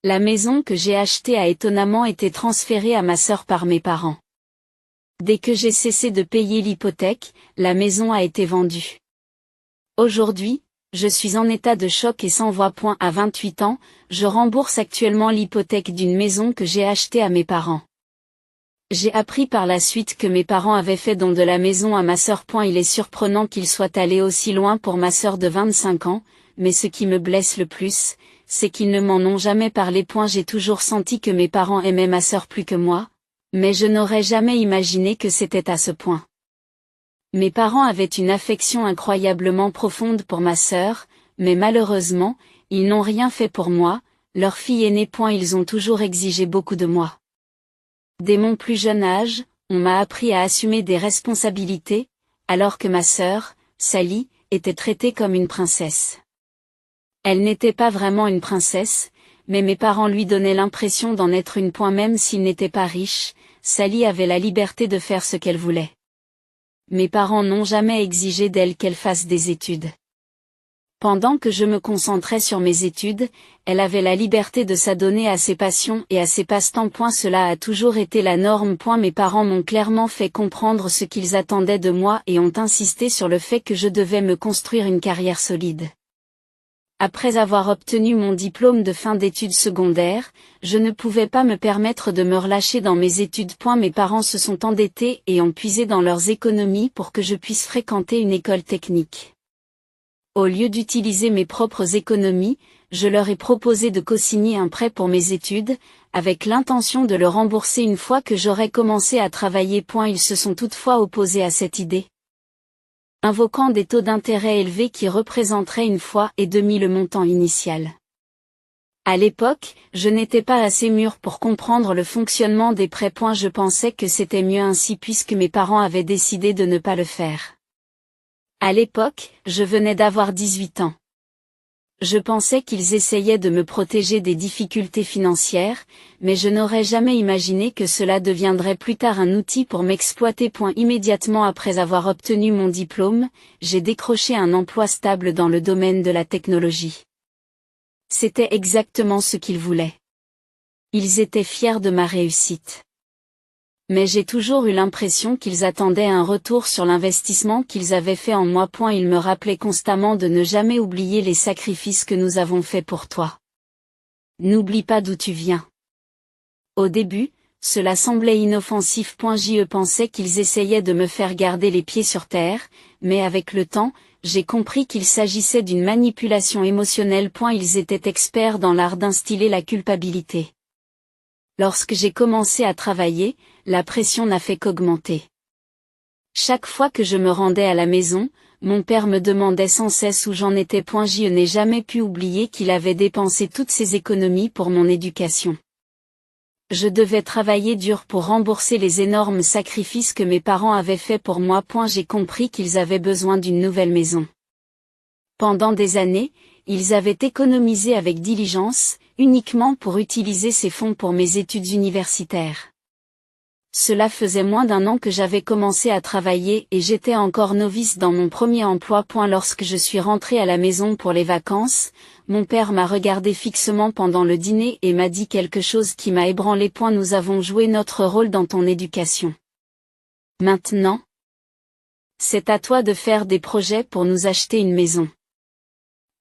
La maison que j'ai achetée a étonnamment été transférée à ma sœur par mes parents. Dès que j'ai cessé de payer l'hypothèque, la maison a été vendue. Aujourd'hui, je suis en état de choc et sans voix. À 28 ans, je rembourse actuellement l'hypothèque d'une maison que j'ai achetée à mes parents. J'ai appris par la suite que mes parents avaient fait don de la maison à ma sœur. Il est surprenant qu'ils soient allés aussi loin pour ma sœur de 25 ans, mais ce qui me blesse le plus, c'est qu'ils ne m'en ont jamais parlé. J'ai toujours senti que mes parents aimaient ma sœur plus que moi, mais je n'aurais jamais imaginé que c'était à ce point. Mes parents avaient une affection incroyablement profonde pour ma sœur, mais malheureusement, ils n'ont rien fait pour moi, leur fille aînée. Ils ont toujours exigé beaucoup de moi. Dès mon plus jeune âge, on m'a appris à assumer des responsabilités, alors que ma sœur, Sally, était traitée comme une princesse. Elle n'était pas vraiment une princesse, mais mes parents lui donnaient l'impression d'en être une. Même s'ils n'étaient pas riches, Sally avait la liberté de faire ce qu'elle voulait. Mes parents n'ont jamais exigé d'elle qu'elle fasse des études. Pendant que je me concentrais sur mes études, elle avait la liberté de s'adonner à ses passions et à ses passe-temps. Cela a toujours été la norme. Mes parents m'ont clairement fait comprendre ce qu'ils attendaient de moi et ont insisté sur le fait que je devais me construire une carrière solide. Après avoir obtenu mon diplôme de fin d'études secondaires, je ne pouvais pas me permettre de me relâcher dans mes études. Mes parents se sont endettés et ont puisé dans leurs économies pour que je puisse fréquenter une école technique. Au lieu d'utiliser mes propres économies, je leur ai proposé de co-signer un prêt pour mes études, avec l'intention de le rembourser une fois que j'aurais commencé à travailler. Ils se sont toutefois opposés à cette idée, invoquant des taux d'intérêt élevés qui représenteraient 1,5 fois le montant initial. À l'époque, je n'étais pas assez mûr pour comprendre le fonctionnement des prêts. Je pensais que c'était mieux ainsi puisque mes parents avaient décidé de ne pas le faire. À l'époque, je venais d'avoir 18 ans. Je pensais qu'ils essayaient de me protéger des difficultés financières, mais je n'aurais jamais imaginé que cela deviendrait plus tard un outil pour m'exploiter. Immédiatement après avoir obtenu mon diplôme, j'ai décroché un emploi stable dans le domaine de la technologie. C'était exactement ce qu'ils voulaient. Ils étaient fiers de ma réussite. Mais j'ai toujours eu l'impression qu'ils attendaient un retour sur l'investissement qu'ils avaient fait en moi. Ils me rappelaient constamment de ne jamais oublier les sacrifices que nous avons faits pour toi. N'oublie pas d'où tu viens. Au début, cela semblait inoffensif. Je pensais qu'ils essayaient de me faire garder les pieds sur terre, mais avec le temps, j'ai compris qu'il s'agissait d'une manipulation émotionnelle. Ils étaient experts dans l'art d'instiller la culpabilité. Lorsque j'ai commencé à travailler, la pression n'a fait qu'augmenter. Chaque fois que je me rendais à la maison, mon père me demandait sans cesse où j'en étais. Je n'ai jamais pu oublier qu'il avait dépensé toutes ses économies pour mon éducation. Je devais travailler dur pour rembourser les énormes sacrifices que mes parents avaient faits pour moi. J'ai compris qu'ils avaient besoin d'une nouvelle maison. Pendant des années, ils avaient économisé avec diligence, uniquement pour utiliser ces fonds pour mes études universitaires. Cela faisait moins d'1 an que j'avais commencé à travailler et j'étais encore novice dans mon premier emploi. Lorsque je suis rentrée à la maison pour les vacances, mon père m'a regardé fixement pendant le dîner et m'a dit quelque chose qui m'a ébranlé. Nous avons joué notre rôle dans ton éducation. Maintenant, c'est à toi de faire des projets pour nous acheter une maison.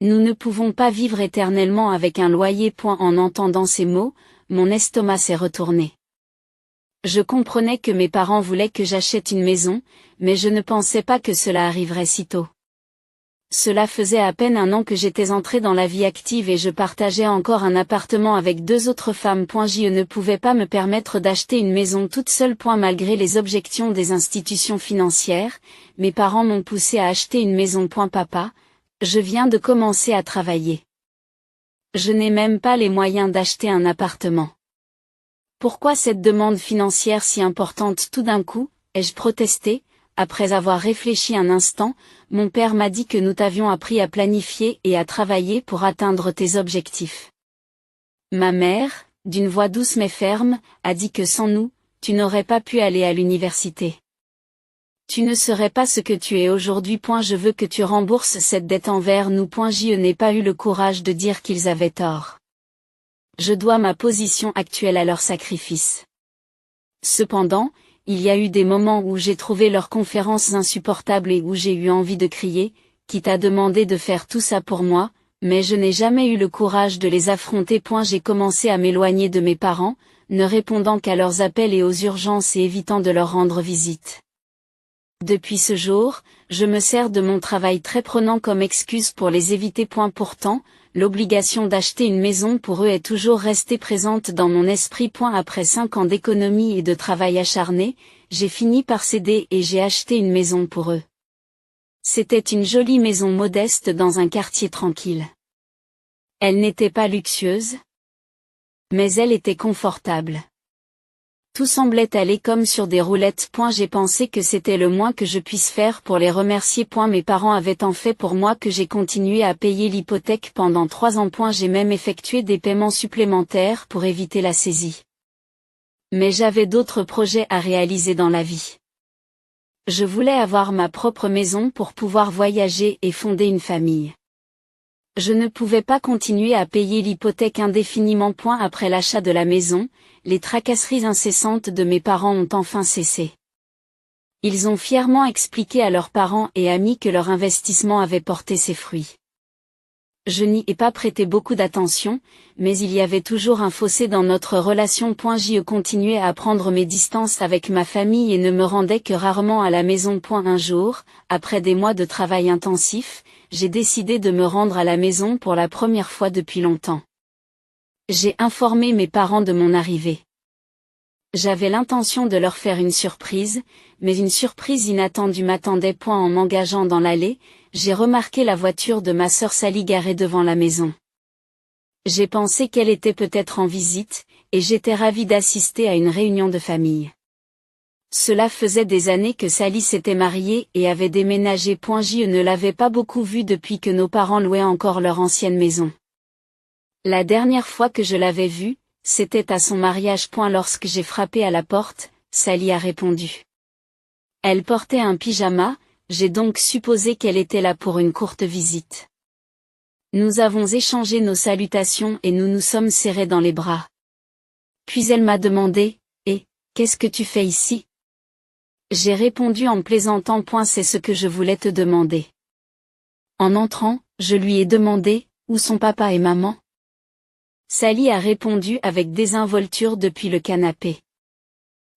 Nous ne pouvons pas vivre éternellement avec un loyer. En entendant ces mots, mon estomac s'est retourné. Je comprenais que mes parents voulaient que j'achète une maison, mais je ne pensais pas que cela arriverait si tôt. Cela faisait à peine 1 an que j'étais entrée dans la vie active et je partageais encore un appartement avec 2 autres femmes. Je ne pouvais pas me permettre d'acheter une maison toute seule. Malgré les objections des institutions financières, mes parents m'ont poussé à acheter une maison. Papa, je viens de commencer à travailler. Je n'ai même pas les moyens d'acheter un appartement. Pourquoi cette demande financière si importante tout d'un coup, ai-je protesté. Après avoir réfléchi un instant, mon père m'a dit que nous t'avions appris à planifier et à travailler pour atteindre tes objectifs. Ma mère, d'une voix douce mais ferme, a dit que sans nous, tu n'aurais pas pu aller à l'université. Tu ne serais pas ce que tu es aujourd'hui. Je veux que tu rembourses cette dette envers nous. Je n'ai pas eu le courage de dire qu'ils avaient tort. Je dois ma position actuelle à leur sacrifice. Cependant, il y a eu des moments où j'ai trouvé leurs conférences insupportables et où j'ai eu envie de crier, quitte à demander de faire tout ça pour moi, mais je n'ai jamais eu le courage de les affronter. J'ai commencé à m'éloigner de mes parents, ne répondant qu'à leurs appels et aux urgences et évitant de leur rendre visite. Depuis ce jour, je me sers de mon travail très prenant comme excuse pour les éviter. Pourtant, l'obligation d'acheter une maison pour eux est toujours restée présente dans mon esprit. Après 5 ans d'économie et de travail acharné, j'ai fini par céder et j'ai acheté une maison pour eux. C'était une jolie maison modeste dans un quartier tranquille. Elle n'était pas luxueuse, mais elle était confortable. Tout semblait aller comme sur des roulettes. J'ai pensé que c'était le moins que je puisse faire pour les remercier. Mes parents avaient tant fait pour moi que j'ai continué à payer l'hypothèque pendant 3 ans. J'ai même effectué des paiements supplémentaires pour éviter la saisie. Mais j'avais d'autres projets à réaliser dans la vie. Je voulais avoir ma propre maison pour pouvoir voyager et fonder une famille. Je ne pouvais pas continuer à payer l'hypothèque indéfiniment. Après l'achat de la maison, les tracasseries incessantes de mes parents ont enfin cessé. Ils ont fièrement expliqué à leurs parents et amis que leur investissement avait porté ses fruits. Je n'y ai pas prêté beaucoup d'attention, mais il y avait toujours un fossé dans notre relation. J'y continuais à prendre mes distances avec ma famille et ne me rendais que rarement à la maison. Un jour, après des mois de travail intensif, j'ai décidé de me rendre à la maison pour la première fois depuis longtemps. J'ai informé mes parents de mon arrivée. J'avais l'intention de leur faire une surprise, mais une surprise inattendue m'attendait. En m'engageant dans l'allée, j'ai remarqué la voiture de ma sœur Sally garée devant la maison. J'ai pensé qu'elle était peut-être en visite, et j'étais ravie d'assister à une réunion de famille. Cela faisait des années que Sally s'était mariée et avait déménagé. Je ne l'avais pas beaucoup vue depuis que nos parents louaient encore leur ancienne maison. La dernière fois que je l'avais vue, c'était à son mariage. Lorsque j'ai frappé à la porte, Sally a répondu. Elle portait un pyjama, j'ai donc supposé qu'elle était là pour une courte visite. Nous avons échangé nos salutations et nous nous sommes serrés dans les bras. Puis elle m'a demandé, « Eh, qu'est-ce que tu fais ici ?» J'ai répondu en plaisantant. C'est ce que je voulais te demander. En entrant, je lui ai demandé, où sont papa et maman ? Sally a répondu avec désinvolture depuis le canapé.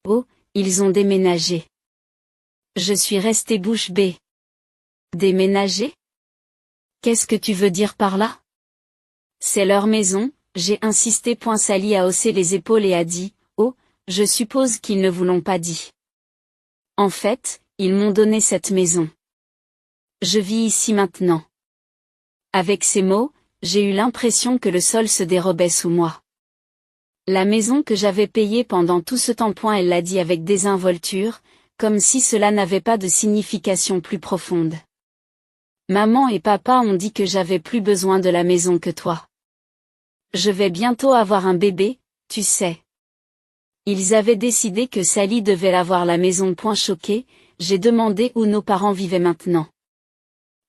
Oh, ils ont déménagé. Je suis restée bouche bée. Déménagé ? Qu'est-ce que tu veux dire par là ? C'est leur maison, j'ai insisté. Sally a haussé les épaules et a dit, oh, je suppose qu'ils ne vous l'ont pas dit. En fait, ils m'ont donné cette maison. Je vis ici maintenant. Avec ces mots, j'ai eu l'impression que le sol se dérobait sous moi. La maison que j'avais payée pendant tout ce temps. Elle l'a dit avec désinvolture, comme si cela n'avait pas de signification plus profonde. Maman et papa ont dit que j'avais plus besoin de la maison que toi. Je vais bientôt avoir un bébé, tu sais. Ils avaient décidé que Sally devait avoir la maison. Choquée, j'ai demandé où nos parents vivaient maintenant.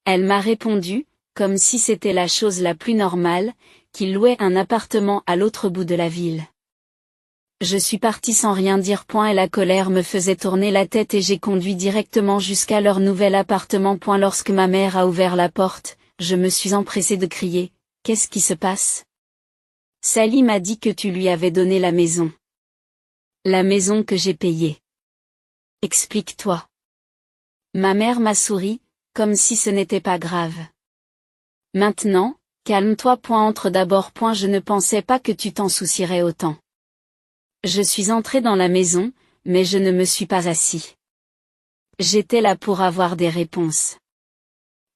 Elle m'a répondu, comme si c'était la chose la plus normale, qu'ils louaient un appartement à l'autre bout de la ville. Je suis partie sans rien dire. Et la colère me faisait tourner la tête et j'ai conduit directement jusqu'à leur nouvel appartement. Lorsque ma mère a ouvert la porte, je me suis empressée de crier, « Qu'est-ce qui se passe ?» Sally m'a dit que tu lui avais donné la maison. La maison que j'ai payée. Explique-toi. Ma mère m'a souri, comme si ce n'était pas grave. Maintenant, calme-toi. Entre d'abord. Je ne pensais pas que tu t'en soucierais autant. Je suis entrée dans la maison, mais je ne me suis pas assis. J'étais là pour avoir des réponses.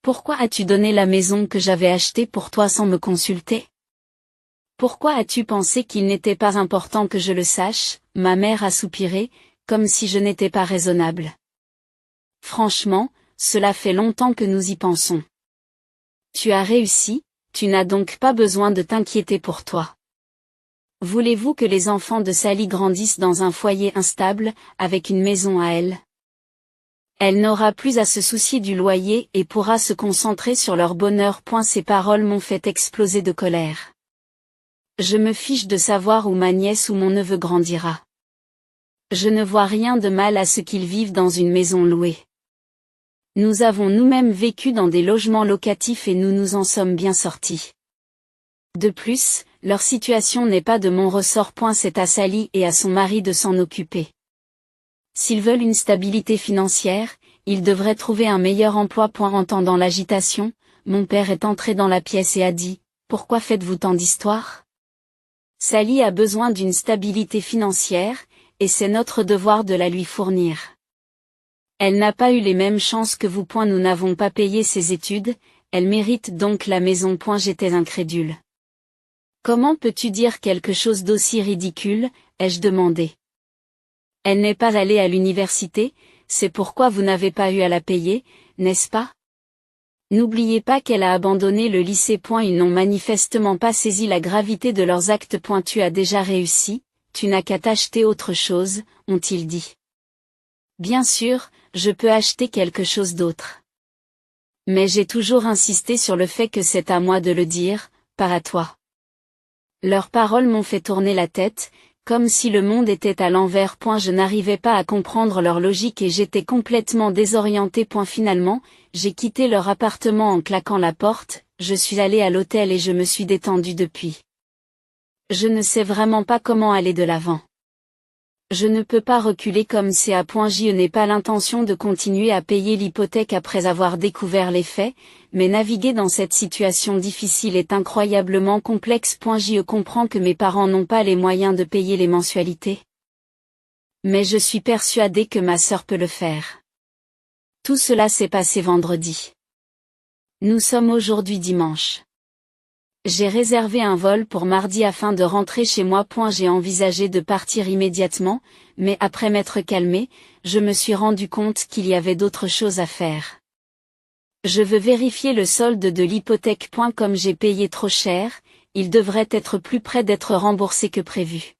Pourquoi as-tu donné la maison que j'avais achetée pour toi sans me consulter ? Pourquoi as-tu pensé qu'il n'était pas important que je le sache ? Ma mère a soupiré, comme si je n'étais pas raisonnable. Franchement, cela fait longtemps que nous y pensons. Tu as réussi, tu n'as donc pas besoin de t'inquiéter pour toi. Voulez-vous que les enfants de Sally grandissent dans un foyer instable, avec une maison à elle ? Elle n'aura plus à se soucier du loyer et pourra se concentrer sur leur bonheur. Ces paroles m'ont fait exploser de colère. Je me fiche de savoir où ma nièce ou mon neveu grandira. Je ne vois rien de mal à ce qu'ils vivent dans une maison louée. Nous avons nous-mêmes vécu dans des logements locatifs et nous nous en sommes bien sortis. De plus, leur situation n'est pas de mon ressort. C'est à Sally et à son mari de s'en occuper. S'ils veulent une stabilité financière, ils devraient trouver un meilleur emploi. Entendant l'agitation, mon père est entré dans la pièce et a dit « Pourquoi faites-vous tant d'histoires ? Sally a besoin d'une stabilité financière, et c'est notre devoir de la lui fournir. Elle n'a pas eu les mêmes chances que vous. Nous n'avons pas payé ses études, elle mérite donc la maison. J'étais incrédule. Comment peux-tu dire quelque chose d'aussi ridicule, ai-je demandé. Elle n'est pas allée à l'université, c'est pourquoi vous n'avez pas eu à la payer, n'est-ce pas? N'oubliez pas qu'elle a abandonné le lycée. Ils n'ont manifestement pas saisi la gravité de leurs actes. Tu as déjà réussi, tu n'as qu'à t'acheter autre chose, ont-ils dit. Bien sûr, je peux acheter quelque chose d'autre. Mais j'ai toujours insisté sur le fait que c'est à moi de le dire, pas à toi. Leurs paroles m'ont fait tourner la tête, comme si le monde était à l'envers. Je n'arrivais pas à comprendre leur logique et j'étais complètement désorienté. Finalement, j'ai quitté leur appartement en claquant la porte, je suis allé à l'hôtel et je me suis détendu depuis. Je ne sais vraiment pas comment aller de l'avant. Je ne peux pas reculer comme c'est à Je n'ai pas l'intention de continuer à payer l'hypothèque après avoir découvert les faits, mais naviguer dans cette situation difficile est incroyablement complexe. Je comprends que mes parents n'ont pas les moyens de payer les mensualités. Mais je suis persuadée que ma sœur peut le faire. Tout cela s'est passé vendredi. Nous sommes aujourd'hui dimanche. J'ai réservé un vol pour mardi afin de rentrer chez moi. J'ai envisagé de partir immédiatement, mais après m'être calmé, je me suis rendu compte qu'il y avait d'autres choses à faire. Je veux vérifier le solde de l'hypothèque. Comme j'ai payé trop cher, il devrait être plus près d'être remboursé que prévu.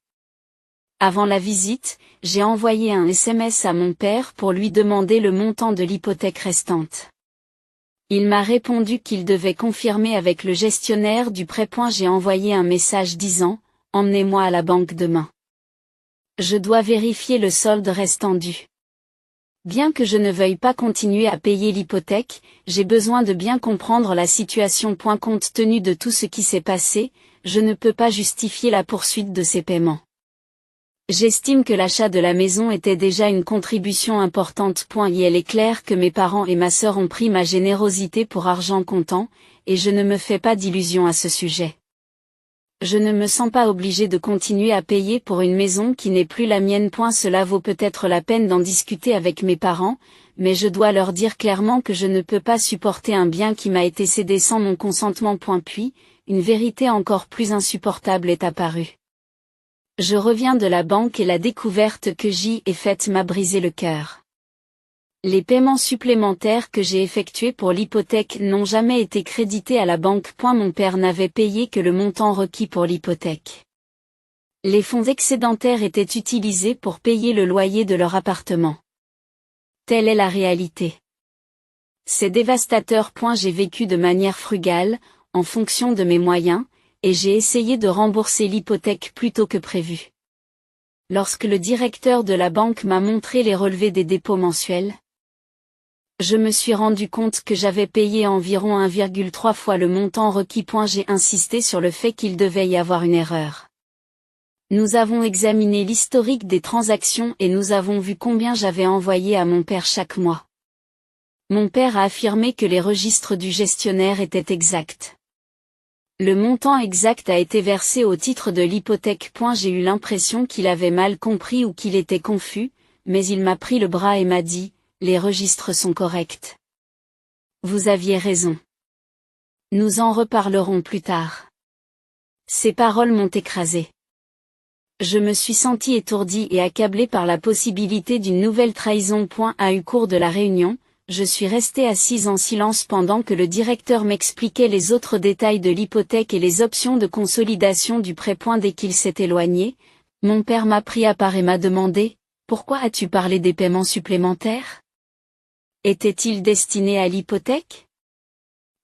Avant la visite, j'ai envoyé un SMS à mon père pour lui demander le montant de l'hypothèque restante. Il m'a répondu qu'il devait confirmer avec le gestionnaire du prêt. J'ai envoyé un message disant « Emmenez-moi à la banque demain. Je dois vérifier le solde restant dû. » Bien que je ne veuille pas continuer à payer l'hypothèque, j'ai besoin de bien comprendre la situation. Compte tenu de tout ce qui s'est passé, je ne peux pas justifier la poursuite de ces paiements. J'estime que l'achat de la maison était déjà une contribution importante. Et il est clair que mes parents et ma sœur ont pris ma générosité pour argent comptant, et je ne me fais pas d'illusions à ce sujet. Je ne me sens pas obligé de continuer à payer pour une maison qui n'est plus la mienne. Cela vaut peut-être la peine d'en discuter avec mes parents, mais je dois leur dire clairement que je ne peux pas supporter un bien qui m'a été cédé sans mon consentement. Puis, une vérité encore plus insupportable est apparue. Je reviens de la banque et la découverte que j'y ai faite m'a brisé le cœur. Les paiements supplémentaires que j'ai effectués pour l'hypothèque n'ont jamais été crédités à la banque. Mon père n'avait payé que le montant requis pour l'hypothèque. Les fonds excédentaires étaient utilisés pour payer le loyer de leur appartement. Telle est la réalité. C'est dévastateur. J'ai vécu de manière frugale, en fonction de mes moyens, et j'ai essayé de rembourser l'hypothèque plus tôt que prévu. Lorsque le directeur de la banque m'a montré les relevés des dépôts mensuels, je me suis rendu compte que j'avais payé environ 1,3 fois le montant requis. J'ai insisté sur le fait qu'il devait y avoir une erreur. Nous avons examiné l'historique des transactions et nous avons vu combien j'avais envoyé à mon père chaque mois. Mon père a affirmé que les registres du gestionnaire étaient exacts. Le montant exact a été versé au titre de l'hypothèque. J'ai eu l'impression qu'il avait mal compris ou qu'il était confus, mais il m'a pris le bras et m'a dit « Les registres sont corrects. Vous aviez raison. Nous en reparlerons plus tard. » Ces paroles m'ont écrasé. Je me suis senti étourdi et accablé par la possibilité d'une nouvelle trahison. Au cours de la réunion, je suis resté assise en silence pendant que le directeur m'expliquait les autres détails de l'hypothèque et les options de consolidation du prêt. Dès qu'il s'est éloigné, mon père m'a pris à part et m'a demandé « Pourquoi as-tu parlé des paiements supplémentaires? Étaient-ils destinés à l'hypothèque ?»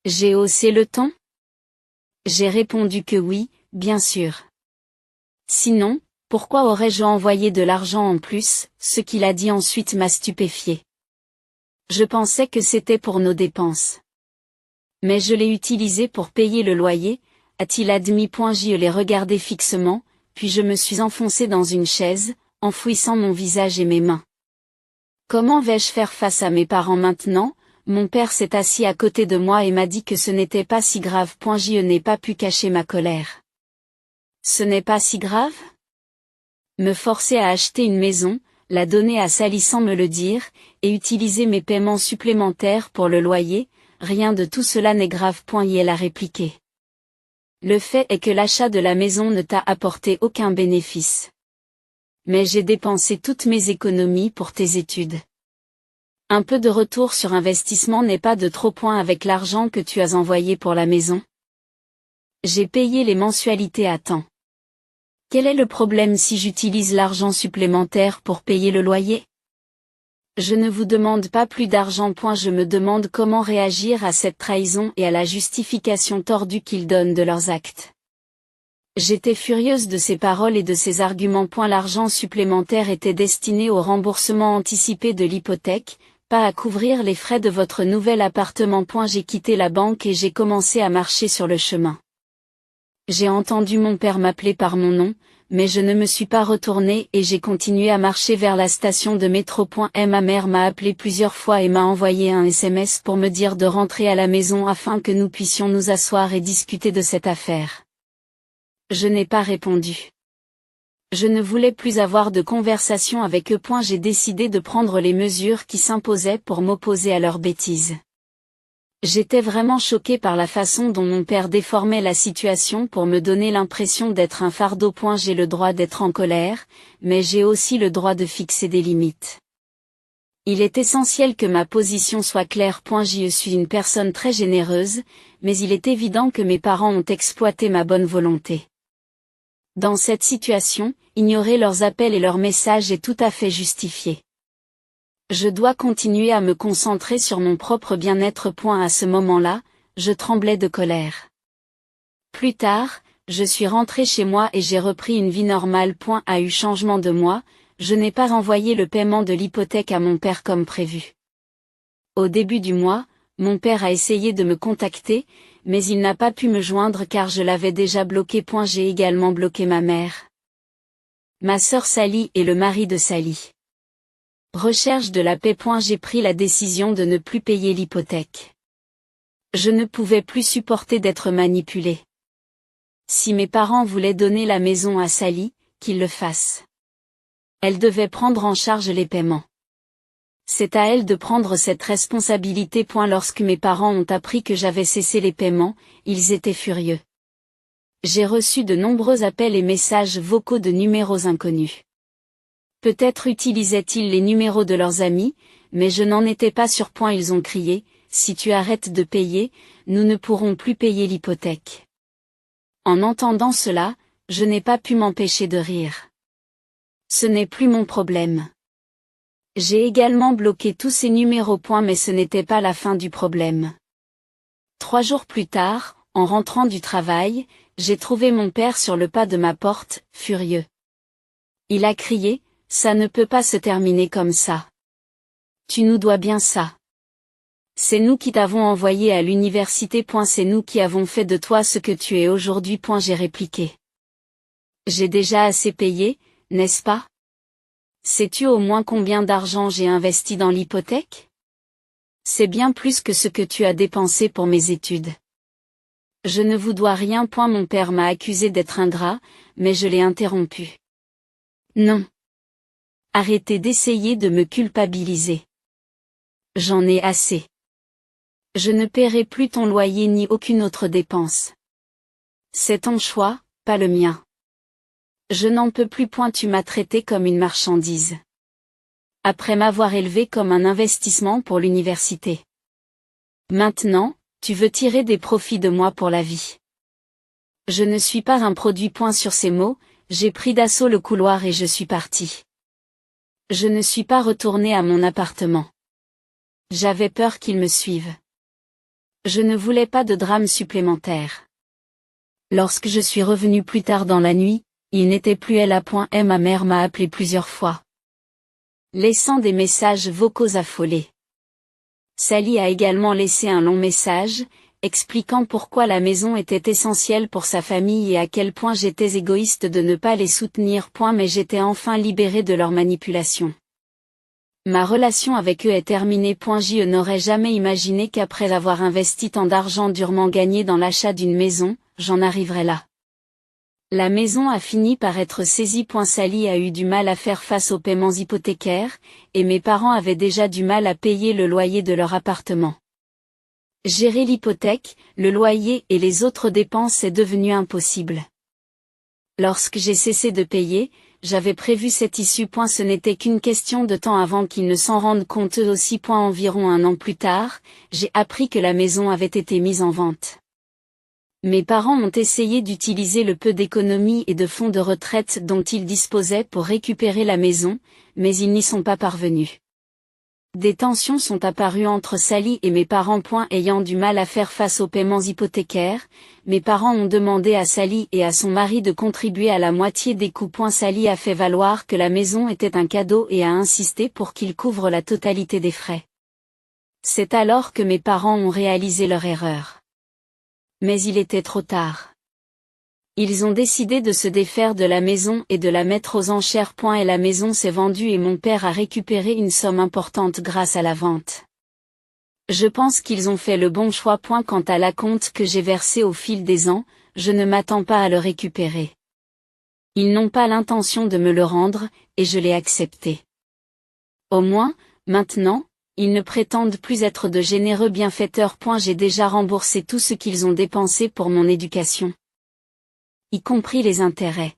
J'ai haussé le ton. J'ai répondu que oui, bien sûr. Sinon, pourquoi aurais-je envoyé de l'argent en plus? Ce qu'il a dit ensuite m'a stupéfié. Je pensais que c'était pour nos dépenses. Mais je l'ai utilisé pour payer le loyer, a-t-il admis. Je l'ai regardé fixement, puis je me suis enfoncé dans une chaise, enfouissant mon visage et mes mains. Comment vais-je faire face à mes parents maintenant? Mon père s'est assis à côté de moi et m'a dit que ce n'était pas si grave. Je n'ai pas pu cacher ma colère. Ce n'est pas si grave? Me forcer à acheter une maison, la donner à Sally sans me le dire, et utiliser mes paiements supplémentaires pour le loyer, rien de tout cela n'est grave. Elle a répliqué. Le fait est que l'achat de la maison ne t'a apporté aucun bénéfice. Mais j'ai dépensé toutes mes économies pour tes études. Un peu de retour sur investissement n'est pas de trop avec l'argent que tu as envoyé pour la maison. J'ai payé les mensualités à temps. Quel est le problème si j'utilise l'argent supplémentaire pour payer le loyer? Je ne vous demande pas plus d'argent. Je me demande comment réagir à cette trahison et à la justification tordue qu'ils donnent de leurs actes. J'étais furieuse de ces paroles et de ces arguments. L'argent supplémentaire était destiné au remboursement anticipé de l'hypothèque, pas à couvrir les frais de votre nouvel appartement. J'ai quitté la banque et j'ai commencé à marcher sur le chemin. J'ai entendu mon père m'appeler par mon nom, mais je ne me suis pas retournée et j'ai continué à marcher vers la station de métro. Ma mère m'a appelé plusieurs fois et m'a envoyé un SMS pour me dire de rentrer à la maison afin que nous puissions nous asseoir et discuter de cette affaire. Je n'ai pas répondu. Je ne voulais plus avoir de conversation avec eux. J'ai décidé de prendre les mesures qui s'imposaient pour m'opposer à leurs bêtises. J'étais vraiment choquée par la façon dont mon père déformait la situation pour me donner l'impression d'être un fardeau. J'ai le droit d'être en colère, mais j'ai aussi le droit de fixer des limites. Il est essentiel que ma position soit claire. Je suis une personne très généreuse, mais il est évident que mes parents ont exploité ma bonne volonté. Dans cette situation, ignorer leurs appels et leurs messages est tout à fait justifié. Je dois continuer à me concentrer sur mon propre bien-être. À ce moment-là, je tremblais de colère. Plus tard, je suis rentrée chez moi et j'ai repris une vie normale. A eu changement de moi, je n'ai pas renvoyé le paiement de l'hypothèque à mon père comme prévu. Au début du mois, mon père a essayé de me contacter, mais il n'a pas pu me joindre car je l'avais déjà bloqué. J'ai également bloqué ma mère, ma sœur Sally et le mari de Sally. Recherche de la paix. J'ai pris la décision de ne plus payer l'hypothèque. Je ne pouvais plus supporter d'être manipulée. Si mes parents voulaient donner la maison à Sally, qu'ils le fassent. Elle devait prendre en charge les paiements. C'est à elle de prendre cette responsabilité. Lorsque mes parents ont appris que j'avais cessé les paiements, ils étaient furieux. J'ai reçu de nombreux appels et messages vocaux de numéros inconnus. Peut-être utilisaient-ils les numéros de leurs amis, mais je n'en étais pas sûr. Ils ont crié, « Si tu arrêtes de payer, nous ne pourrons plus payer l'hypothèque. » En entendant cela, je n'ai pas pu m'empêcher de rire. Ce n'est plus mon problème. J'ai également bloqué tous ces numéros. Mais ce n'était pas la fin du problème. 3 jours plus tard, en rentrant du travail, j'ai trouvé mon père sur le pas de ma porte, furieux. Il a crié, « Ça ne peut pas se terminer comme ça. Tu nous dois bien ça. C'est nous qui t'avons envoyé à l'université. C'est nous qui avons fait de toi ce que tu es aujourd'hui. » J'ai répliqué. J'ai déjà assez payé, n'est-ce pas? Sais-tu au moins combien d'argent j'ai investi dans l'hypothèque? C'est bien plus que ce que tu as dépensé pour mes études. Je ne vous dois rien. Mon père m'a accusé d'être ingrat, mais je l'ai interrompu. Non. Arrêtez d'essayer de me culpabiliser. J'en ai assez. Je ne paierai plus ton loyer ni aucune autre dépense. C'est ton choix, pas le mien. Je n'en peux plus. Tu m'as traité comme une marchandise. Après m'avoir élevé comme un investissement pour l'université. Maintenant, tu veux tirer des profits de moi pour la vie. Je ne suis pas un produit. Sur ces mots, j'ai pris d'assaut le couloir et je suis parti. Je ne suis pas retourné à mon appartement. J'avais peur qu'ils me suivent. Je ne voulais pas de drame supplémentaire. Lorsque je suis revenu plus tard dans la nuit, il n'était plus là. Et ma mère m'a appelé plusieurs fois, laissant des messages vocaux affolés. Sally a également laissé un long message, expliquant pourquoi la maison était essentielle pour sa famille et à quel point j'étais égoïste de ne pas les soutenir. Mais j'étais enfin libérée de leur manipulation. Ma relation avec eux est terminée. Je n'aurais jamais imaginé qu'après avoir investi tant d'argent durement gagné dans l'achat d'une maison, j'en arriverais là. La maison a fini par être saisie. Sally a eu du mal à faire face aux paiements hypothécaires, et mes parents avaient déjà du mal à payer le loyer de leur appartement. Gérer l'hypothèque, le loyer et les autres dépenses est devenu impossible. Lorsque j'ai cessé de payer, j'avais prévu cette issue. Ce n'était qu'une question de temps avant qu'ils ne s'en rendent compte eux aussi. Environ un an plus tard, j'ai appris que la maison avait été mise en vente. Mes parents ont essayé d'utiliser le peu d'économies et de fonds de retraite dont ils disposaient pour récupérer la maison, mais ils n'y sont pas parvenus. Des tensions sont apparues entre Sally et mes parents. Ayant du mal à faire face aux paiements hypothécaires, mes parents ont demandé à Sally et à son mari de contribuer à la moitié des coûts. Sally a fait valoir que la maison était un cadeau et a insisté pour qu'ils couvrent la totalité des frais. C'est alors que mes parents ont réalisé leur erreur. Mais il était trop tard. Ils ont décidé de se défaire de la maison et de la mettre aux enchères. Et la maison s'est vendue et mon père a récupéré une somme importante grâce à la vente. Je pense qu'ils ont fait le bon choix. Quant à l'acompte que j'ai versé au fil des ans, je ne m'attends pas à le récupérer. Ils n'ont pas l'intention de me le rendre, et je l'ai accepté. Au moins, maintenant, ils ne prétendent plus être de généreux bienfaiteurs. J'ai déjà remboursé tout ce qu'ils ont dépensé pour mon éducation, y compris les intérêts.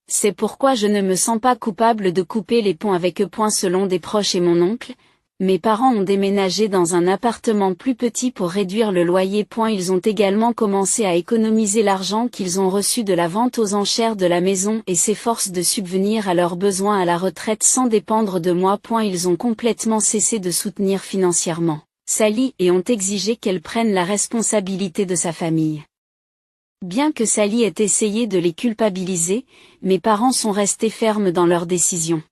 C'est pourquoi je ne me sens pas coupable de couper les ponts avec eux. Selon des proches et mon oncle, mes parents ont déménagé dans un appartement plus petit pour réduire le loyer. Ils ont également commencé à économiser l'argent qu'ils ont reçu de la vente aux enchères de la maison et s'efforcent de subvenir à leurs besoins à la retraite sans dépendre de moi. Ils ont complètement cessé de soutenir financièrement Sally et ont exigé qu'elle prenne la responsabilité de sa famille. Bien que Sally ait essayé de les culpabiliser, mes parents sont restés fermes dans leur décision.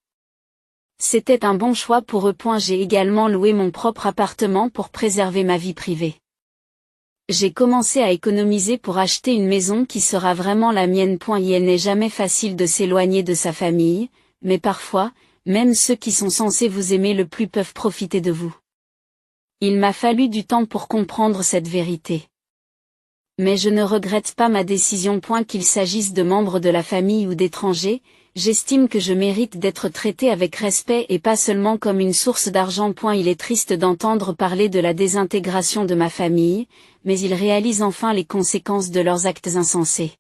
C'était un bon choix pour eux. J'ai également loué mon propre appartement pour préserver ma vie privée. J'ai commencé à économiser pour acheter une maison qui sera vraiment la mienne. Il n'est jamais facile de s'éloigner de sa famille, mais parfois, même ceux qui sont censés vous aimer le plus peuvent profiter de vous. Il m'a fallu du temps pour comprendre cette vérité. Mais je ne regrette pas ma décision. Qu'il s'agisse de membres de la famille ou d'étrangers, j'estime que je mérite d'être traité avec respect et pas seulement comme une source d'argent. Il est triste d'entendre parler de la désintégration de ma famille, mais ils réalisent enfin les conséquences de leurs actes insensés.